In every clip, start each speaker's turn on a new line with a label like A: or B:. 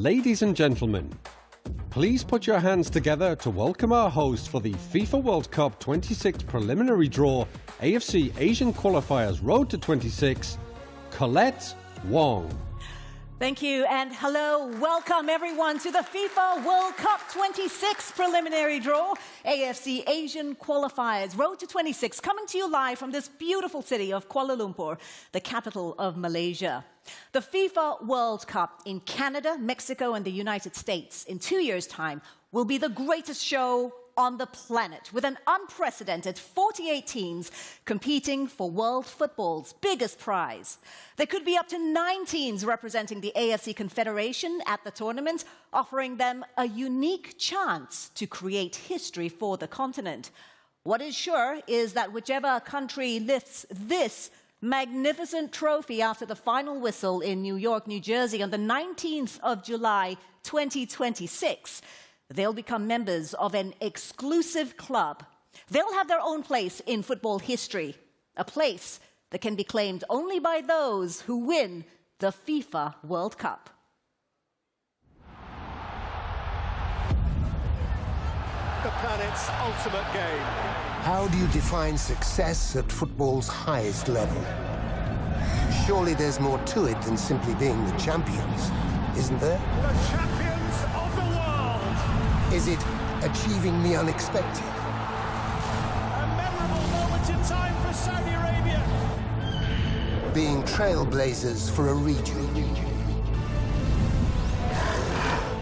A: Ladies and gentlemen, please put your hands together to welcome our host for the FIFA World Cup 26 preliminary draw, AFC Asian Qualifiers Road to 26, Colette Wong.
B: Thank you and hello, welcome everyone to the FIFA World Cup 26 preliminary draw, AFC Asian Qualifiers Road to 26, coming to you live from this beautiful city of Kuala Lumpur, the capital of Malaysia. The FIFA World Cup in Canada, Mexico and the United States in 2 years' time will be the greatest show on the planet, with an unprecedented 48 teams competing for world football's biggest prize. There could be up to 9 teams representing the AFC Confederation at the tournament, offering them a unique chance to create history for the continent. What is sure is that whichever country lifts this magnificent trophy after the final whistle in New York, New Jersey on the 19th of July, 2026, they'll become members of an exclusive club. They'll have their own place in football history, a place that can be claimed only by those who win the FIFA World Cup.
C: The planet's ultimate game.
D: How do you define success at football's highest level? Surely there's more to it than simply being the champions, isn't there?
C: The champions of the world.
D: Is it achieving the unexpected?
C: A memorable moment in time for Saudi Arabia.
D: Being trailblazers for a region?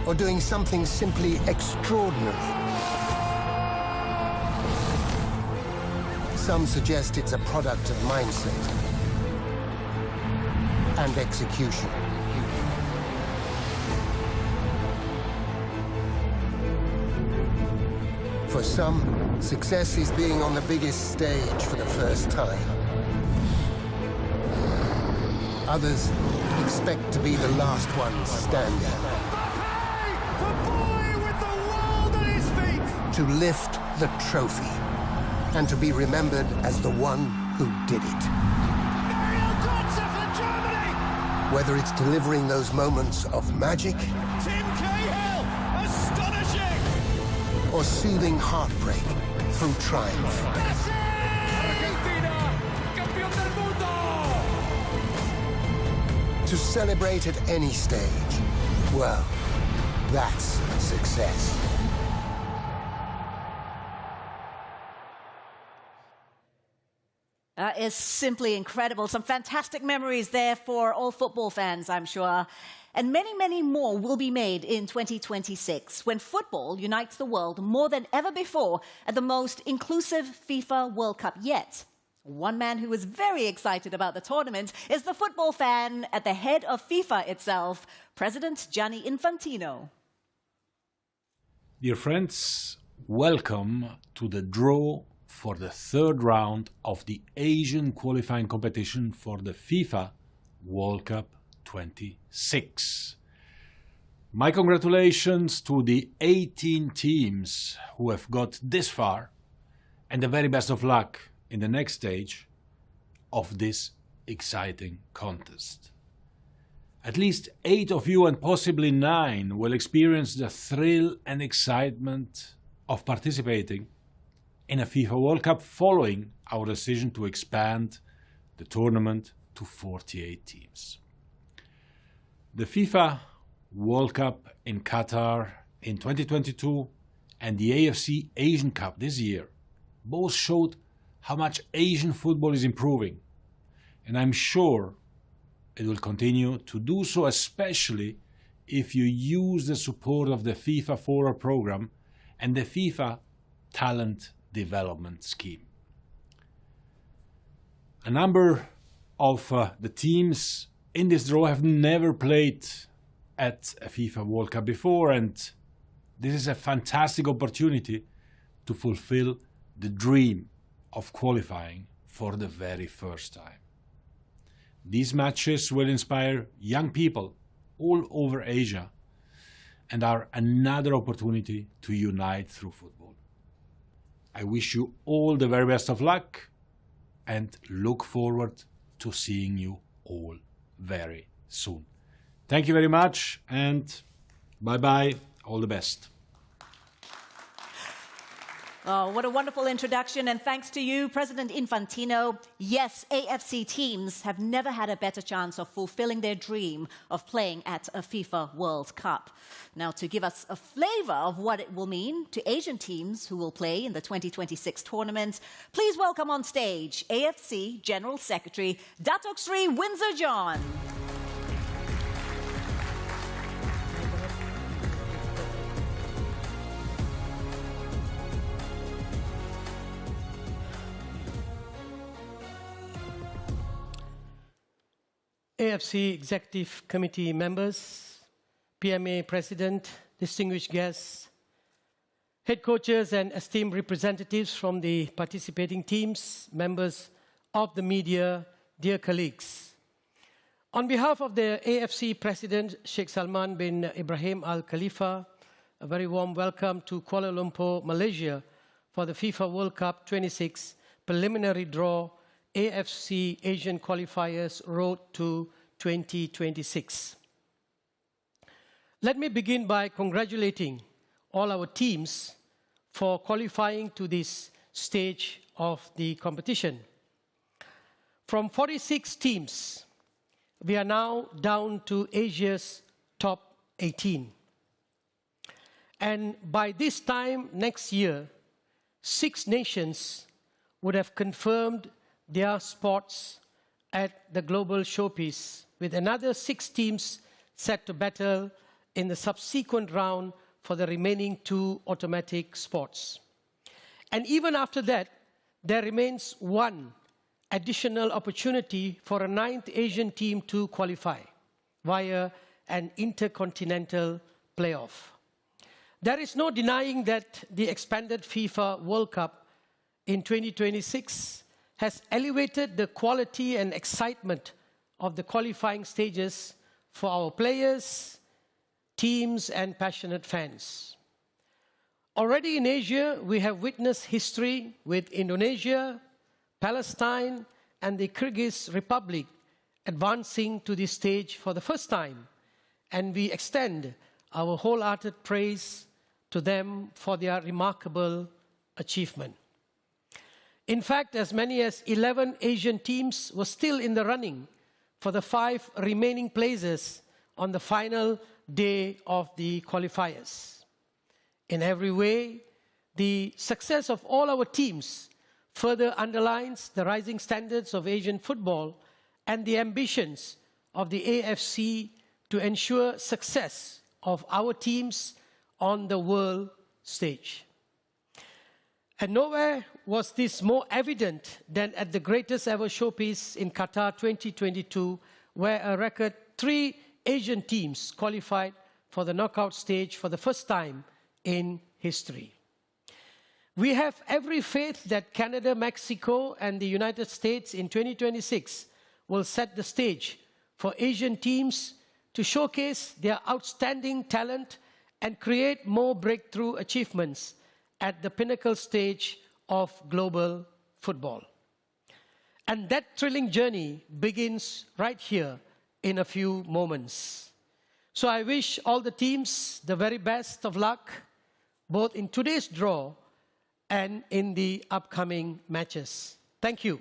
D: Or doing something simply extraordinary? Some suggest it's a product of mindset and execution. For some, success is being on the biggest stage for the first time. Others expect to be the last ones standing.
C: The boy with the world at his feet.
D: To lift the trophy and to be remembered as the one who did it.
C: For Germany.
D: Whether it's delivering those moments of magic
C: Tim Cahill, astonishing.
D: or soothing heartbreak through triumph.
C: Argentina, campeón del mundo.
D: To celebrate at any stage, well, that's success.
B: That is simply incredible. Some fantastic memories there for all football fans, I'm sure. And many, many more will be made in 2026, when football unites the world more than ever before at the most inclusive FIFA World Cup yet. One man who is very excited about the tournament is the football fan at the head of FIFA itself, President Gianni Infantino.
E: Dear friends, welcome to the draw for the third round of the Asian qualifying competition for the FIFA World Cup 26. My congratulations to the 18 teams who have got this far, and the very best of luck in the next stage of this exciting contest. At least 8 of you, and possibly 9, will experience the thrill and excitement of participating in a FIFA World Cup following our decision to expand the tournament to 48 teams. The FIFA World Cup in Qatar in 2022 and the AFC Asian Cup this year both showed how much Asian football is improving, and I'm sure it will continue to do so, especially if you use the support of the FIFA Forward program and the FIFA Talent Development Scheme. A number of the teams in this draw have never played at a FIFA World Cup before, and this is a fantastic opportunity to fulfill the dream of qualifying for the very first time. These matches will inspire young people all over Asia and are another opportunity to unite through football. I wish you all the very best of luck and look forward to seeing you all very soon. Thank you very much and Bye-bye. All the best.
B: Oh, what a wonderful introduction, and thanks to you, President Infantino. Yes, AFC teams have never had a better chance of fulfilling their dream of playing at a FIFA World Cup. Now, to give us a flavor of what it will mean to Asian teams who will play in the 2026 tournament, please welcome on stage AFC General Secretary Datuk Sri Windsor John.
F: AFC Executive Committee members, PMA President, distinguished guests, head coaches and esteemed representatives from the participating teams, members of the media, dear colleagues. On behalf of the AFC President Sheikh Salman bin Ibrahim Al Khalifa, a very warm welcome to Kuala Lumpur, Malaysia for the FIFA World Cup 26 preliminary draw AFC Asian Qualifiers-Road to 2026. Let me begin by congratulating all our teams for qualifying to this stage of the competition. From 46 teams, we are now down to Asia's top 18. And by this time next year, 6 nations would have confirmed their spots at the global showpiece, with another 6 teams set to battle in the subsequent round for the remaining 2 automatic spots. And even after that, there remains 1 additional opportunity for a 9th Asian team to qualify via an intercontinental playoff. There is no denying that the expanded FIFA World Cup in 2026 has elevated the quality and excitement of the qualifying stages for our players, teams, and passionate fans. Already in Asia, we have witnessed history with Indonesia, Palestine, and the Kyrgyz Republic advancing to this stage for the first time, and we extend our wholehearted praise to them for their remarkable achievement. In fact, as many as 11 Asian teams were still in the running for the 5 remaining places on the final day of the qualifiers. In every way, the success of all our teams further underlines the rising standards of Asian football and the ambitions of the AFC to ensure success of our teams on the world stage. And nowhere was this more evident than at the greatest ever showpiece in Qatar 2022, where a record 3 Asian teams qualified for the knockout stage for the first time in history. We have every faith that Canada, Mexico, and the United States in 2026 will set the stage for Asian teams to showcase their outstanding talent and create more breakthrough achievements at the pinnacle stage of global football. And that thrilling journey begins right here in a few moments. So I wish all the teams the very best of luck, both in today's draw and in the upcoming matches. Thank you.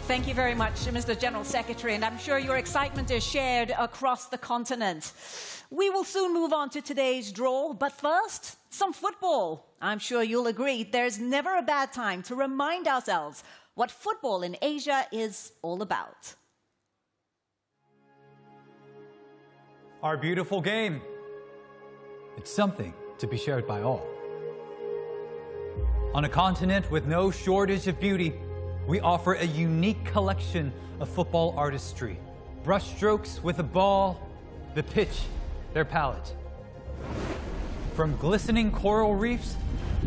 B: Thank you very much, Mr. General Secretary, and I'm sure your excitement is shared across the continent. We will soon move on to today's draw, but first, some football. I'm sure you'll agree there's never a bad time to remind ourselves what football in Asia is all about.
G: Our beautiful game. It's something to be shared by all. On a continent with no shortage of beauty, we offer a unique collection of football artistry. Brushstrokes with the ball, the pitch, their palette. From glistening coral reefs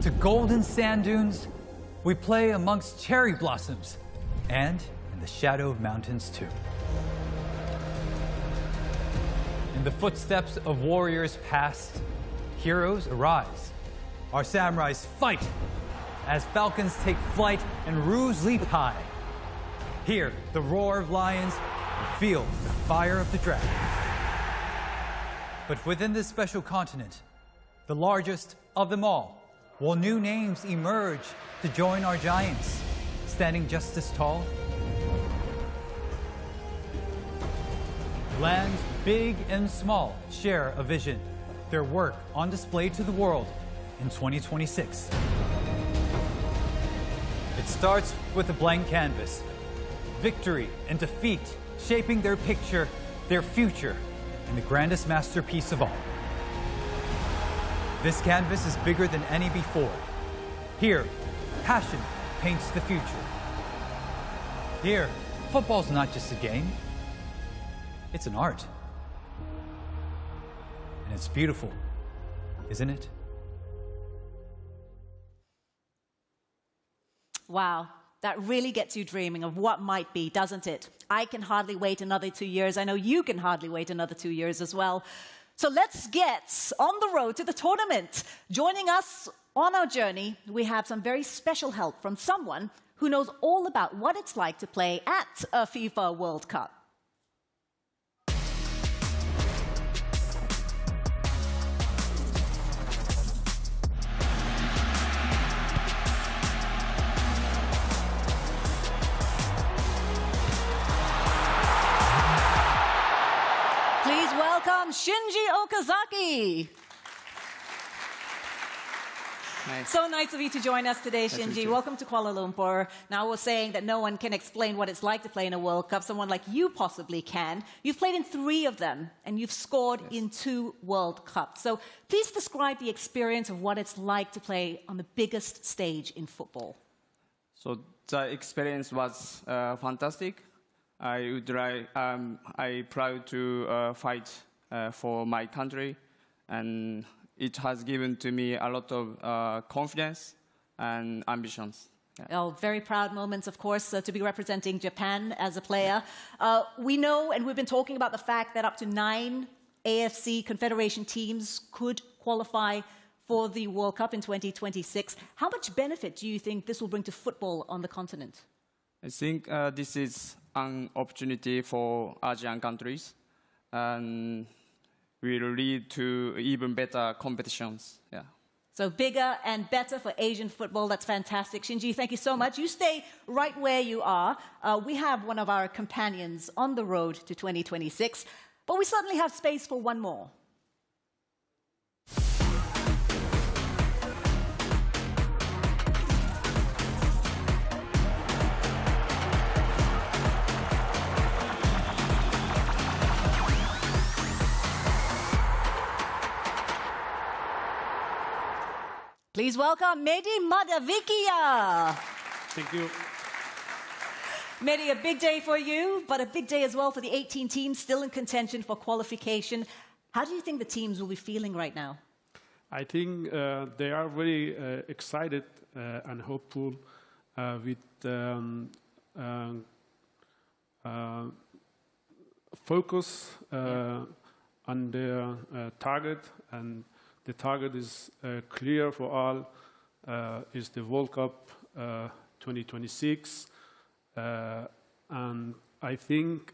G: to golden sand dunes, we play amongst cherry blossoms and in the shadow of mountains too. In the footsteps of warriors past, heroes arise. Our samurais fight as falcons take flight and roos leap high. Hear the roar of lions and feel the fire of the dragon. But within this special continent, the largest of them all, will new names emerge to join our giants, standing just as tall? Lands big and small share a vision, their work on display to the world in 2026. It starts with a blank canvas, victory and defeat shaping their picture, their future, in the grandest masterpiece of all. This canvas is bigger than any before. Here, passion paints the future. Here, football's not just a game, it's an art. And it's beautiful, isn't it?
B: Wow, that really gets you dreaming of what might be, doesn't it? I can hardly wait another 2 years. I know you can hardly wait another 2 years as well. So let's get on the road to the tournament. Joining us on our journey, we have some very special help from someone who knows all about what it's like to play at a FIFA World Cup. Please welcome Shinji Okazaki.
H: Nice.
B: So nice of you to join us today, Shinji. Welcome to Kuala Lumpur. Now, we're saying that no one can explain what it's like to play in a World Cup. Someone like you possibly can. You've played in 3 of them, and you've scored in 2 World Cups. So please describe the experience of what it's like to play on the biggest stage in football.
H: So the experience was fantastic. I proud to fight for my country, and it has given to me a lot of confidence and ambitions. Yeah.
B: Oh, very proud moments, of course, to be representing Japan as a player. We know, and we've been talking about the fact that up to 9 AFC Confederation teams could qualify for the World Cup in 2026. How much benefit do you think this will bring to football on the continent?
H: I think this is an opportunity for Asian countries, and will lead to even better competitions. Yeah.
B: So bigger and better for Asian football. That's fantastic. Shinji, thank you so much. You stay right where you are. We have one of our companions on the road to 2026, but we certainly have space for one more. Please welcome Mehdi Madavikia.
I: Thank you.
B: Mehdi, a big day for you, but a big day as well for the 18 teams still in contention for qualification. How do you think the teams will be feeling right now?
I: I think they are very excited and hopeful with focus on their target, and the target is clear for all, is the World Cup 2026. And I think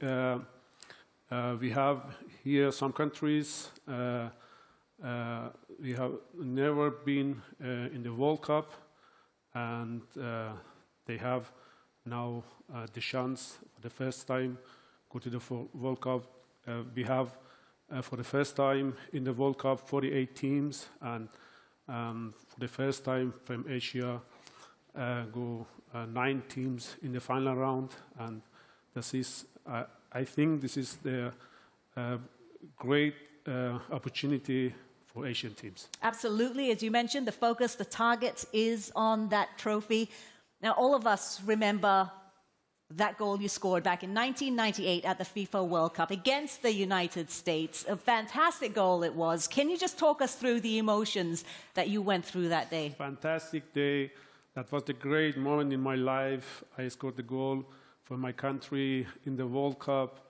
I: we have here some countries, we have never been in the World Cup, and they have now the chance for the first time go to the World Cup. We have for the first time in the World Cup 48 teams, and for the first time from Asia go 9 teams in the final round, and this is I think this is the great opportunity for Asian teams.
B: Absolutely. As you mentioned, the focus, the target is on that trophy. Now, all of us remember that goal you scored back in 1998 at the FIFA World Cup against the United States. A fantastic goal it was. Can you just talk us through the emotions that you went through that day?
I: Fantastic day. That was the great moment in my life. I scored the goal for my country in the World Cup.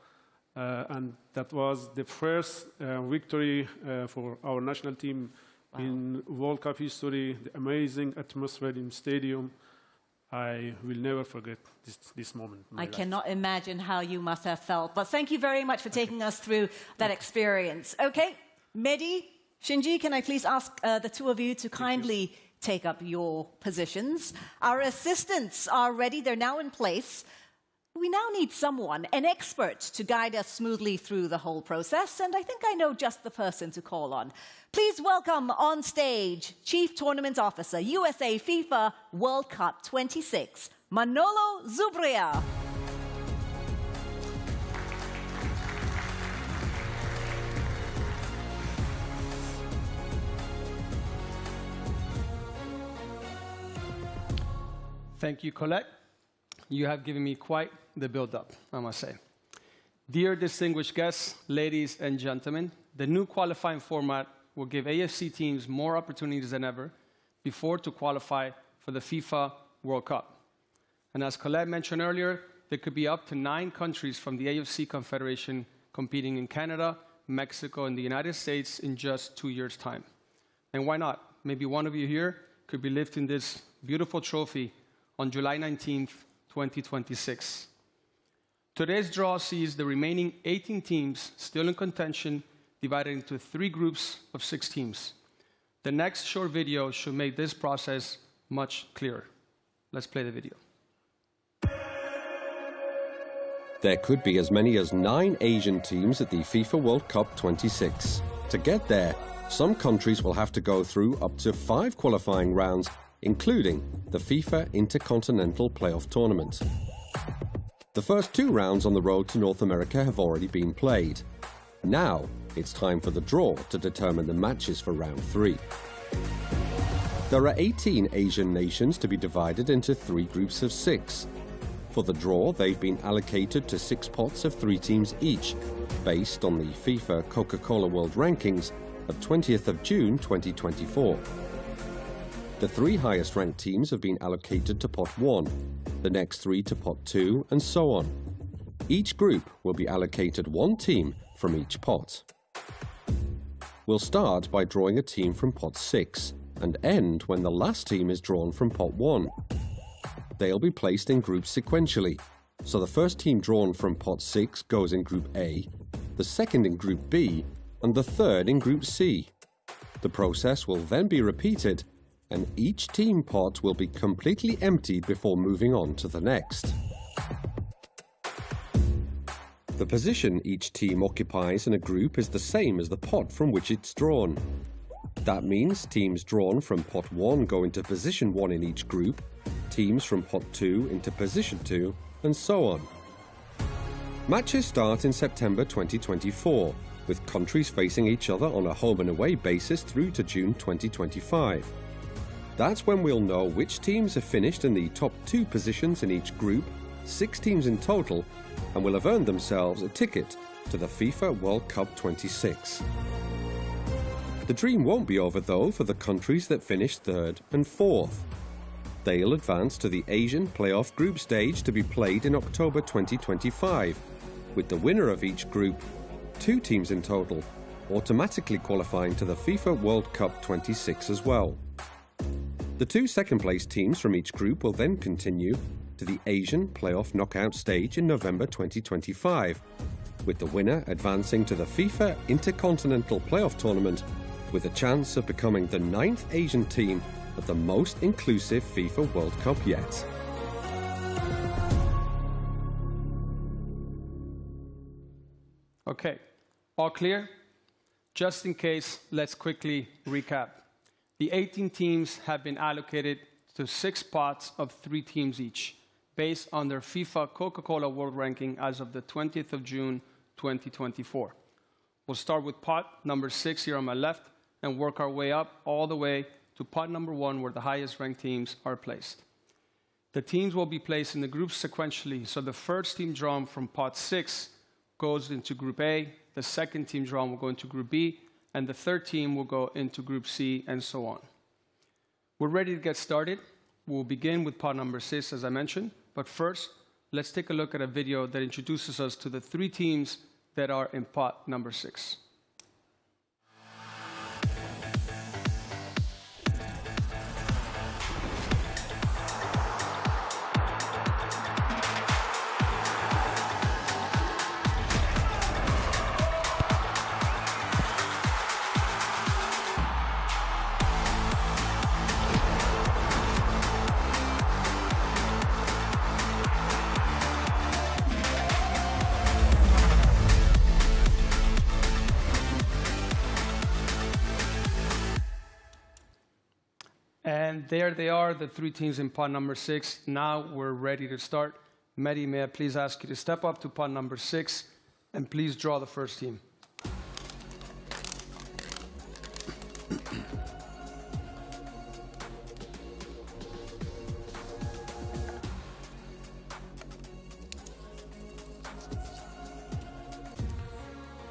I: And that was the first victory for our national team in World Cup history. The amazing atmosphere in the stadium. I will never forget this moment. In my
B: I
I: life.
B: cannot imagine how you must have felt. But thank you very much for taking us through that experience. Okay, Mehdi, Shinji, can I please ask the two of you to kindly take up your positions? Our assistants are ready. They're now in place. We now need someone, an expert, to guide us smoothly through the whole process, and I think I know just the person to call on. Please welcome on stage Chief Tournament Officer, USA FIFA World Cup 26, Manolo Zubria.
J: Thank you, Colette. You have given me quite the build-up, I must say. Dear distinguished guests, ladies and gentlemen, the new qualifying format will give AFC teams more opportunities than ever before to qualify for the FIFA World Cup. And as Colette mentioned earlier, there could be up to 9 countries from the AFC Confederation competing in Canada, Mexico, and the United States in just 2 years' time. And why not? Maybe one of you here could be lifting this beautiful trophy on July 19th, 2026. Today's draw sees the remaining 18 teams still in contention divided into 3 groups of 6 teams. The next short video should make this process much clearer. Let's play the video.
A: There could be as many as 9 Asian teams at the FIFA World Cup 26. To get there, some countries will have to go through up to 5 qualifying rounds, including the FIFA Intercontinental Playoff Tournament. The first 2 rounds on the road to North America have already been played. Now, it's time for the draw to determine the matches for round 3. There are 18 Asian nations to be divided into 3 groups of 6. For the draw, they've been allocated to 6 pots of 3 teams each, based on the FIFA Coca-Cola World Rankings of 20th of June 2024. The 3 highest ranked teams have been allocated to pot 1, the next 3 to pot 2, and so on. Each group will be allocated 1 team from each pot. We'll start by drawing a team from pot 6 and end when the last team is drawn from pot 1. They'll be placed in groups sequentially, so the first team drawn from pot 6 goes in group A, the second in group B, and the third in group C. The process will then be repeated, and each team pot will be completely emptied before moving on to the next. The position each team occupies in a group is the same as the pot from which it's drawn. That means teams drawn from pot 1 go into position 1 in each group, teams from pot 2 into position 2, and so on. Matches start in September 2024, with countries facing each other on a home and away basis through to June 2025. That's when we'll know which teams have finished in the top 2 positions in each group, 6 teams in total, and will have earned themselves a ticket to the FIFA World Cup 26. The dream won't be over though for the countries that finish 3rd and 4th. They'll advance to the Asian Playoff Group stage to be played in October 2025, with the winner of each group, 2 teams in total, automatically qualifying to the FIFA World Cup 26 as well. The 2 second-place teams from each group will then continue to the Asian Playoff Knockout stage in November 2025, with the winner advancing to the FIFA Intercontinental Playoff Tournament with a chance of becoming the 9th Asian team at the most inclusive FIFA World Cup yet.
J: Okay, all clear? Just in case, let's quickly recap. The 18 teams have been allocated to 6 pots of 3 teams each, based on their FIFA Coca-Cola World Ranking as of the 20th of June, 2024. We'll start with pot number 6 here on my left and work our way up all the way to pot number 1, where the highest ranked teams are placed. The teams will be placed in the groups sequentially, so the first team drawn from pot 6 goes into group A, the second team drawn will go into group B, and the third team will go into group C, and so on. We're ready to get started. We'll begin with pot number 6, as I mentioned, but first, let's take a look at a video that introduces us to the 3 teams that are in pot number 6. And there they are, the three teams in pot number 6. Now we're ready to start. Mehdi, may I please ask you to step up to pot number 6 and please draw the first team.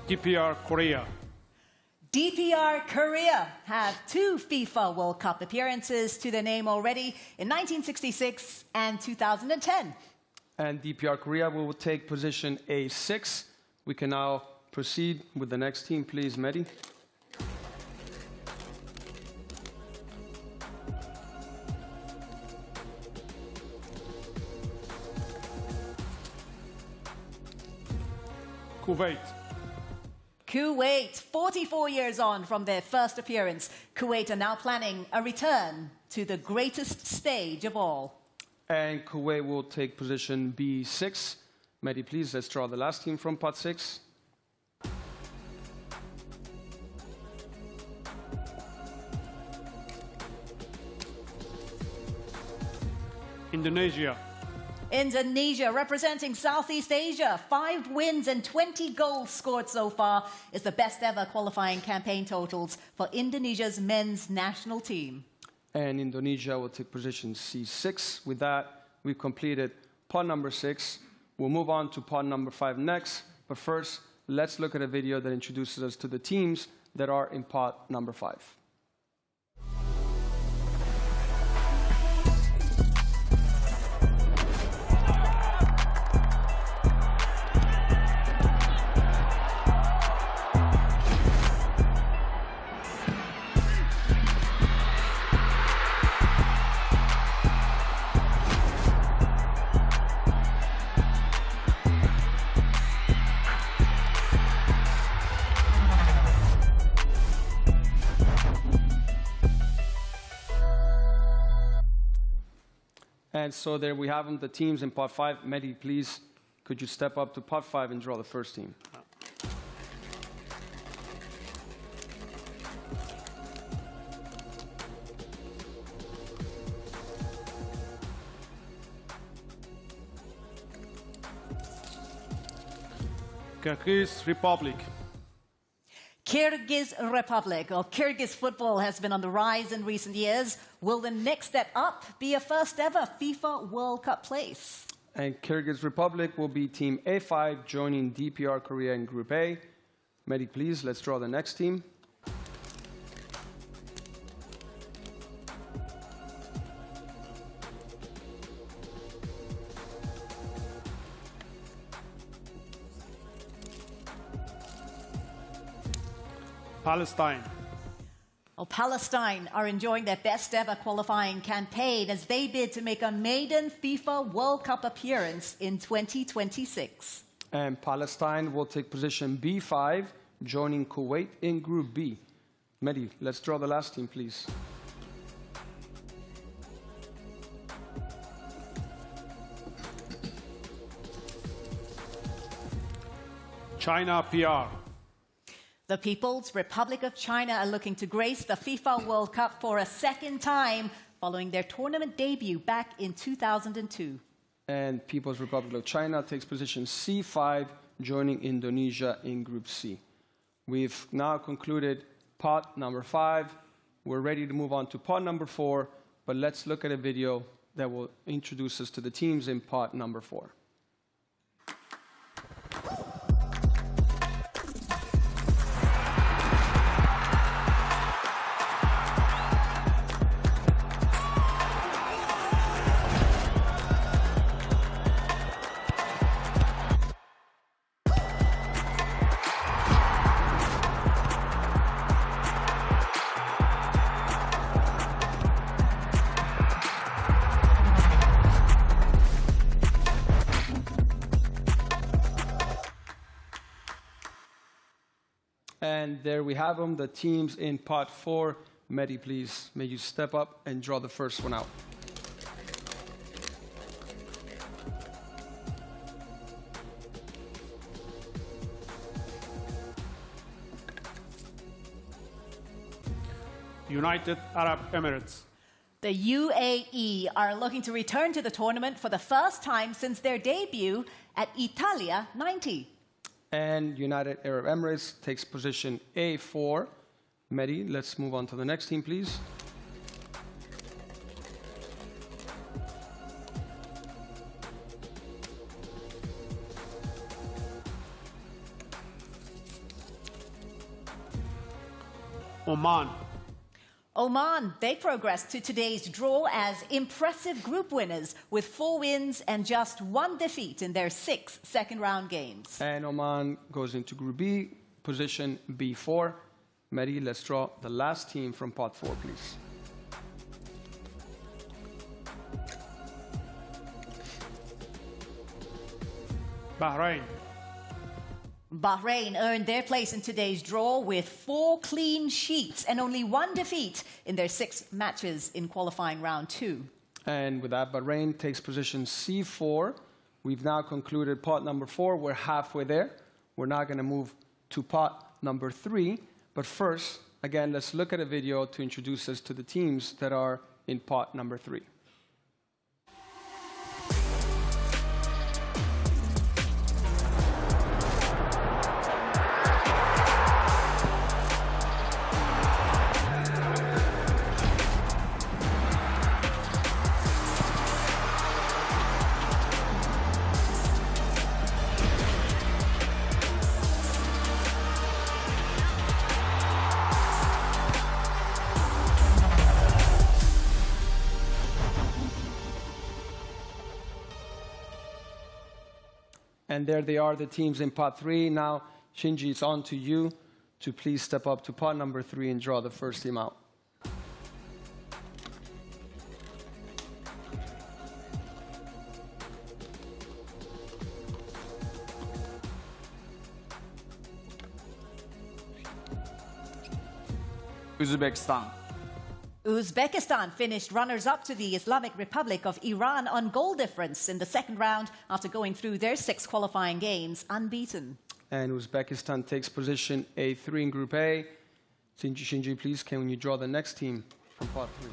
I: DPR Korea.
B: DPR Korea have 2 FIFA World Cup appearances to their name already in 1966 and 2010.
J: And DPR Korea will take position A6. We can now proceed with the next team, please, Mehdi.
I: Kuwait.
B: Kuwait, 44 years on from their first appearance, Kuwait are now planning a return to the greatest stage of all.
J: And Kuwait will take position B6. Mehdi, please, let's draw the last team from pot 6.
I: Indonesia.
B: Indonesia, representing Southeast Asia, 5 wins and 20 goals scored so far, is the best ever qualifying campaign totals for Indonesia's men's national team.
J: And Indonesia will take position C6. With that, we've completed pot number 6. We'll move on to pot number 5 next. But first, let's look at a video that introduces us to the teams that are in pot number 5. And so there we have them, the teams in pot 5. Mehdi, please, could you step up to pot 5 and draw the first team?
I: Kyrgyz Republic.
B: Kyrgyz Republic, or Kyrgyz football has been on the rise in recent years. Will the next step up be a first ever FIFA World Cup place?
J: And Kyrgyz Republic will be team A5, joining DPR Korea in Group A. Mehdi, please, let's draw the next team.
I: Palestine.
B: Well, Palestine are enjoying their best ever qualifying campaign as they bid to make a maiden FIFA World Cup appearance in 2026.
J: And Palestine will take position B5, joining Kuwait in Group B. Mehdi, let's draw the last team, please.
I: China PR.
B: The People's Republic of China are looking to grace the FIFA World Cup for a second time following their tournament debut back in 2002.
J: And People's Republic of China takes position C5, joining Indonesia in Group C. We've now concluded pot number 5. We're ready to move on to pot number 4, but let's look at a video that will introduce us to the teams in pot number 4. And there we have them, the teams in pot 4. Mehdi, please, may you step up and draw the first one out.
I: United Arab Emirates.
B: The UAE are looking to return to the tournament for the first time since their debut at Italia 90.
J: And United Arab Emirates takes position A4. Mehdi, let's move on to the next team, please.
I: Oman.
B: Oman, they progressed to today's draw as impressive group winners with 4 wins and just 1 defeat in their 6 second-round games.
J: And Oman goes into Group B, position B4. Mehdi, let's draw the last team from pot 4, please.
I: Bahrain.
B: Bahrain earned their place in today's draw with 4 clean sheets and only 1 defeat in their 6 matches in qualifying round 2.
J: And with that, Bahrain takes position C4. We've now concluded pot number 4. We're halfway there. We're now going to move to pot number 3. But first, again, let's look at a video to introduce us to the teams that are in pot number 3. And there they are, the teams in pot 3. Now, Shinji, it's on to you to please step up to pot number 3 and draw the first team out.
H: Uzbekistan.
B: Uzbekistan finished runners-up to the Islamic Republic of Iran on goal difference in the second round after going through their 6 qualifying games unbeaten.
J: And Uzbekistan takes position A3 in Group A. Shinji, please, can you draw the next team from pot 3?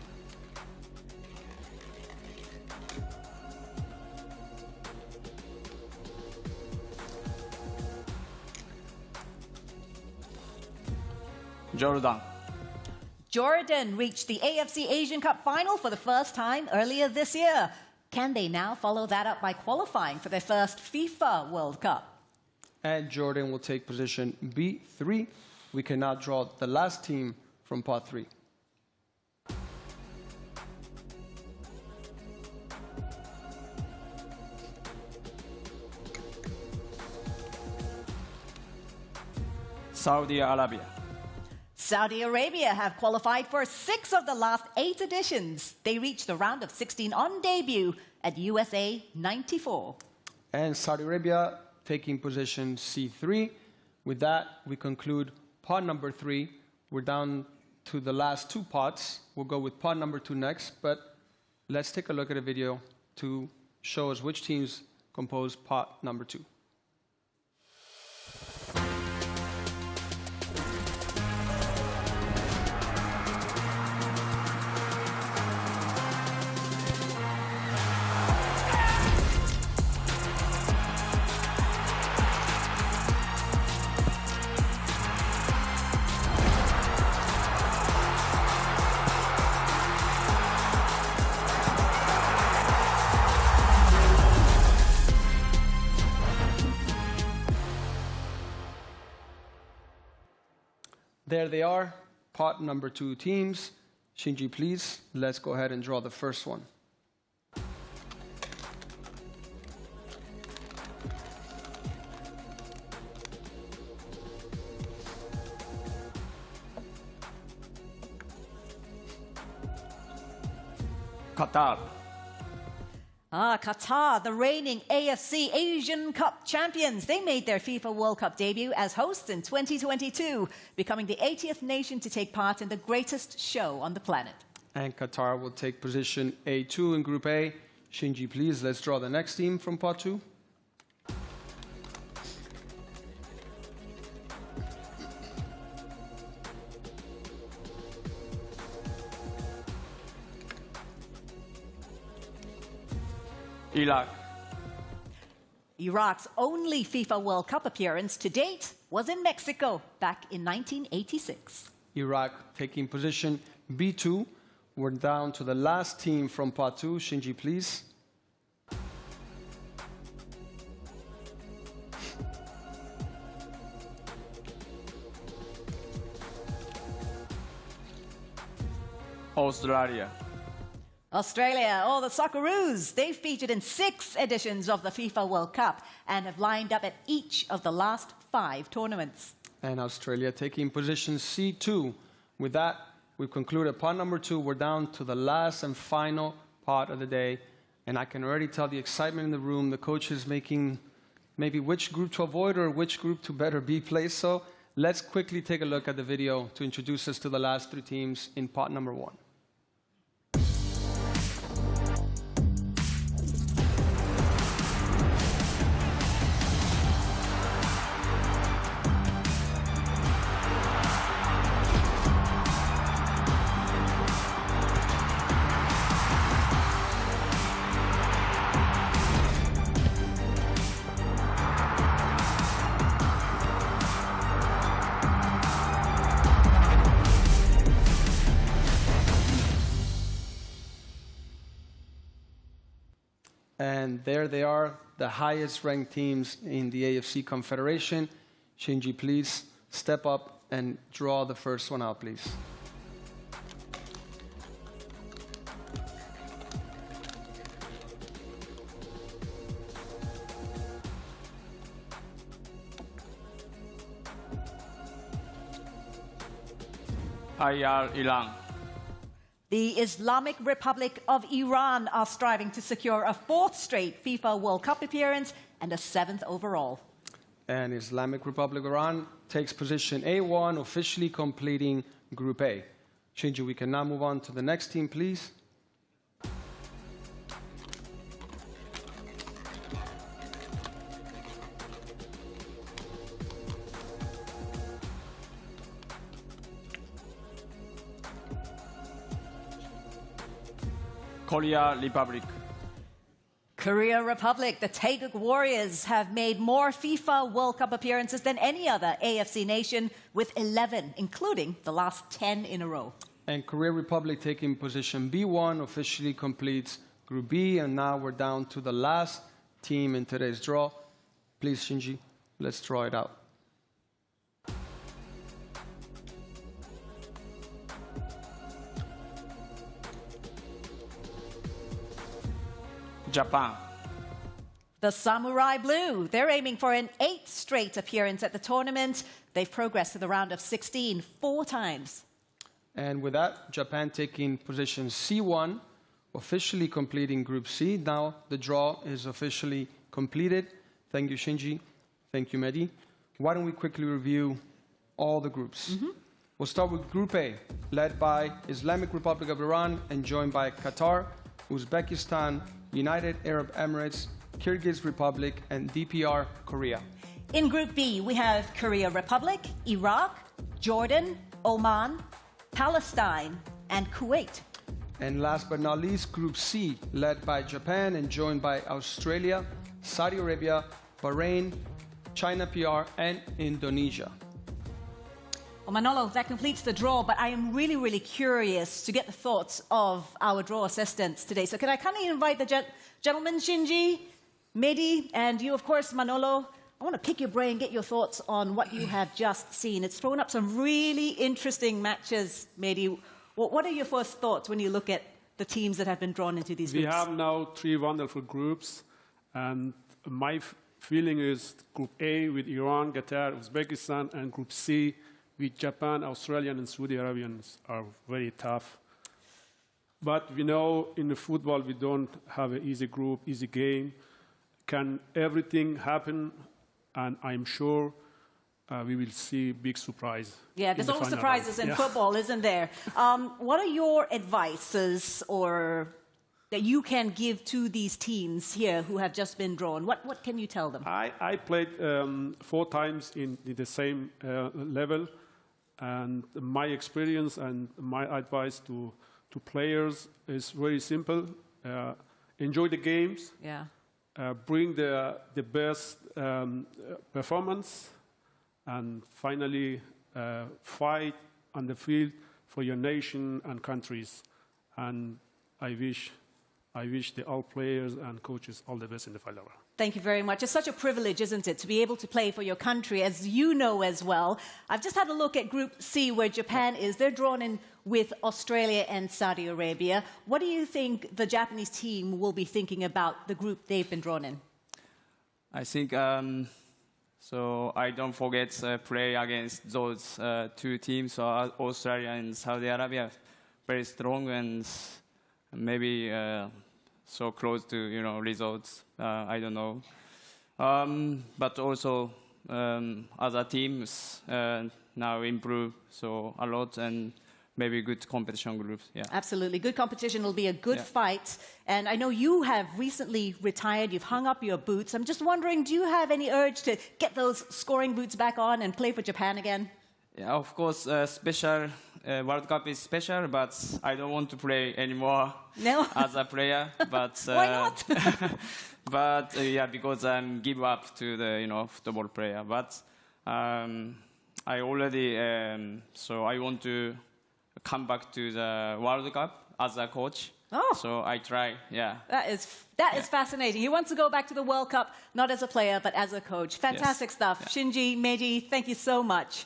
H: Jordan.
B: Jordan reached the AFC Asian Cup final for the first time earlier this year. Can they now follow that up by qualifying for their first FIFA World Cup?
J: And Jordan will take position B3. We can now draw the last team from pot 3.
H: Saudi Arabia.
B: Saudi Arabia have qualified for 6 of the last 8 editions. They reached the round of 16 on debut at USA 94.
J: And Saudi Arabia taking position C3. With that, we conclude pot number 3. We're down to the last 2 pots. We'll go with pot number 2 next, but let's take a look at a video to show us which teams compose pot number 2. There they are, pot number 2 teams. Shinji, please, let's go ahead and draw the first one.
H: Qatar.
B: Qatar, the reigning AFC Asian Cup champions. They made their FIFA World Cup debut as hosts in 2022, becoming the 80th nation to take part in the greatest show on the planet.
J: And Qatar will take position A2 in Group A. Shinji, please, let's draw the next team from pot 2.
H: Iraq.
B: Iraq's only FIFA World Cup appearance to date was in Mexico back in 1986.
J: Iraq taking position B2. We're down to the last team from Part 2. Shinji, please.
H: Australia.
B: Australia, the Socceroos, they've featured in 6 editions of the FIFA World Cup and have lined up at each of the last 5 tournaments.
J: And Australia taking position C2. With that, we've concluded part number 2. We're down to the last and final part of the day. And I can already tell the excitement in the room. The coach is making maybe which group to avoid or which group to better be placed. So let's quickly take a look at the video to introduce us to the last 3 teams in part number 1. And there they are, the highest ranked teams in the AFC Confederation. Shinji, please step up and draw the first one out, please.
H: Iran.
B: The Islamic Republic of Iran are striving to secure a 4th straight FIFA World Cup appearance and a 7th overall.
J: And Islamic Republic of Iran takes position A1, officially completing Group A. Shinji, we can now move on to the next team, please.
H: Korea Republic.
B: Korea Republic, the Taeguk Warriors, have made more FIFA World Cup appearances than any other AFC nation, with 11, including the last 10 in a row.
J: And Korea Republic taking position B1, officially completes Group B, and now we're down to the last team in today's draw. Please, Shinji, let's draw it out.
H: Japan.
B: The Samurai Blue, they're aiming for an 8th straight appearance at the tournament. They've progressed to the round of 16 4 times.
J: And with that, Japan taking position C1, officially completing Group C. Now the draw is officially completed. Thank you, Shinji. Thank you, Mehdi. Why don't we quickly review all the groups? We'll start with Group A, led by Islamic Republic of Iran and joined by Qatar, Uzbekistan, United Arab Emirates, Kyrgyz Republic, and DPR Korea.
B: In Group B, we have Korea Republic, Iraq, Jordan, Oman, Palestine, and Kuwait.
J: And last but not least, Group C, led by Japan and joined by Australia, Saudi Arabia, Bahrain, China PR, and Indonesia.
B: Well, Manolo, that completes the draw, but I am really, really curious to get the thoughts of our draw assistants today. So can I kindly invite the gentlemen, Shinji, Mehdi, and you, of course, Manolo. I want to pick your brain, get your thoughts on what you have just seen. It's thrown up some really interesting matches, Mehdi. What are your first thoughts when you look at the teams that have been drawn into these groups?
I: We have now 3 wonderful groups, and my feeling is Group A with Iran, Qatar, Uzbekistan, and Group C with Japan, Australian, and Saudi Arabians are very tough. But we know in the football we don't have an easy group, easy game. Can everything happen? And I'm sure we will see big surprise.
B: Yeah, there's always surprises in football, isn't there? What are your advices or that you can give to these teams here who have just been drawn? What can you tell them?
I: I played 4 times in the same level. And my experience and my advice to players is very simple. enjoy the games,
B: Yeah.
I: bring the best performance, and finally fight on the field for your nation and countries. And I wish the all players and coaches all the best in the final round.
B: Thank you very much. It's such a privilege, isn't it, to be able to play for your country, as you know as well. I've just had a look at Group C, where Japan is. They're drawn in with Australia and Saudi Arabia. What do you think the Japanese team will be thinking about the group they've been drawn in?
H: I think so. I don't forget play against those two teams, so Australia and Saudi Arabia, very strong and maybe so close to results. I don't know, but also other teams now improve so a lot, and maybe good competition groups. Yeah,
B: absolutely. Good competition will be a good fight. And I know you have recently retired. You've hung up your boots. I'm just wondering, do you have any urge to get those scoring boots back on and play for Japan again?
H: Yeah, of course, special World Cup is special, but I don't want to play anymore as a player. But
B: why not?
H: but yeah, because I'm give up to the football player. But I already so I want to come back to the World Cup as a coach.
B: Oh.
H: So I try, yeah.
B: That is fascinating. He wants to go back to the World Cup, not as a player, but as a coach. Fantastic stuff. Yeah. Shinji, Meiji, thank you so much.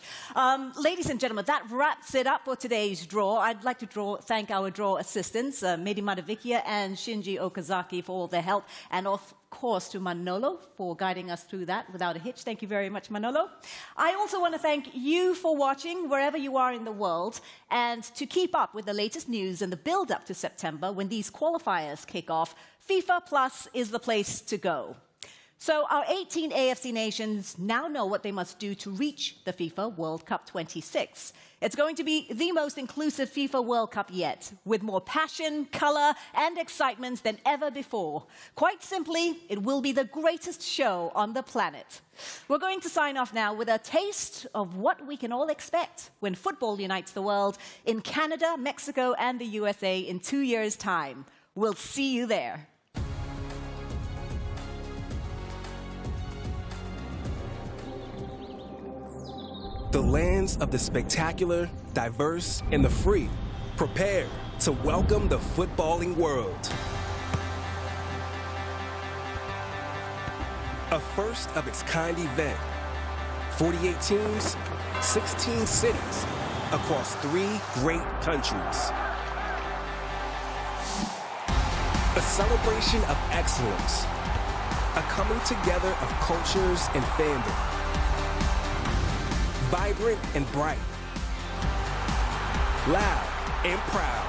B: Ladies and gentlemen, that wraps it up for today's draw. I'd like to thank our draw assistants, Meiji Madavikia and Shinji Okazaki, for all their help, and of course to Manolo for guiding us through that without a hitch. Thank you very much, Manolo. I also want to thank you for watching wherever you are in the world, and to keep up with the latest news and the build-up to September when these qualifiers kick off, FIFA Plus is the place to go. So our 18 AFC nations now know what they must do to reach the FIFA World Cup 26. It's going to be the most inclusive FIFA World Cup yet, with more passion, color, and excitement than ever before. Quite simply, it will be the greatest show on the planet. We're going to sign off now with a taste of what we can all expect when football unites the world in Canada, Mexico, and the USA in 2 years' time. We'll see you there.
K: The lands of the spectacular, diverse, and the free prepare to welcome the footballing world. A first-of-its-kind event. 48 teams, 16 cities, across 3 great countries. A celebration of excellence. A coming together of cultures and fandom. Vibrant and bright, loud and proud.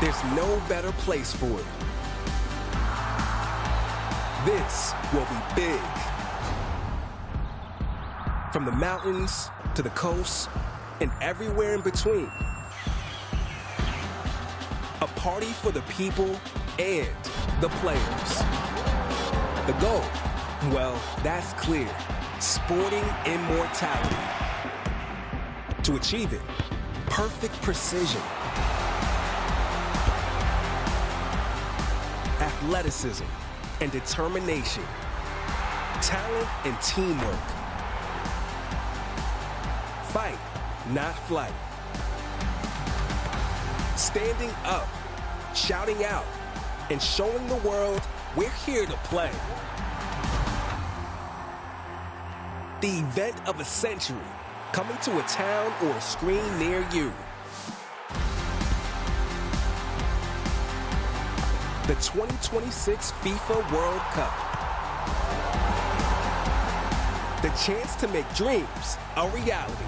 K: There's no better place for it. This will be big. From the mountains to the coast and everywhere in between. A party for the people and the players. The goal, well, that's clear. Sporting immortality. To achieve it, perfect precision, athleticism and determination, talent and teamwork. Fight, not flight. Standing up, shouting out, and showing the world we're here to play. The event of a century, coming to a town or a screen near you. The 2026 FIFA World Cup. The chance to make dreams a reality.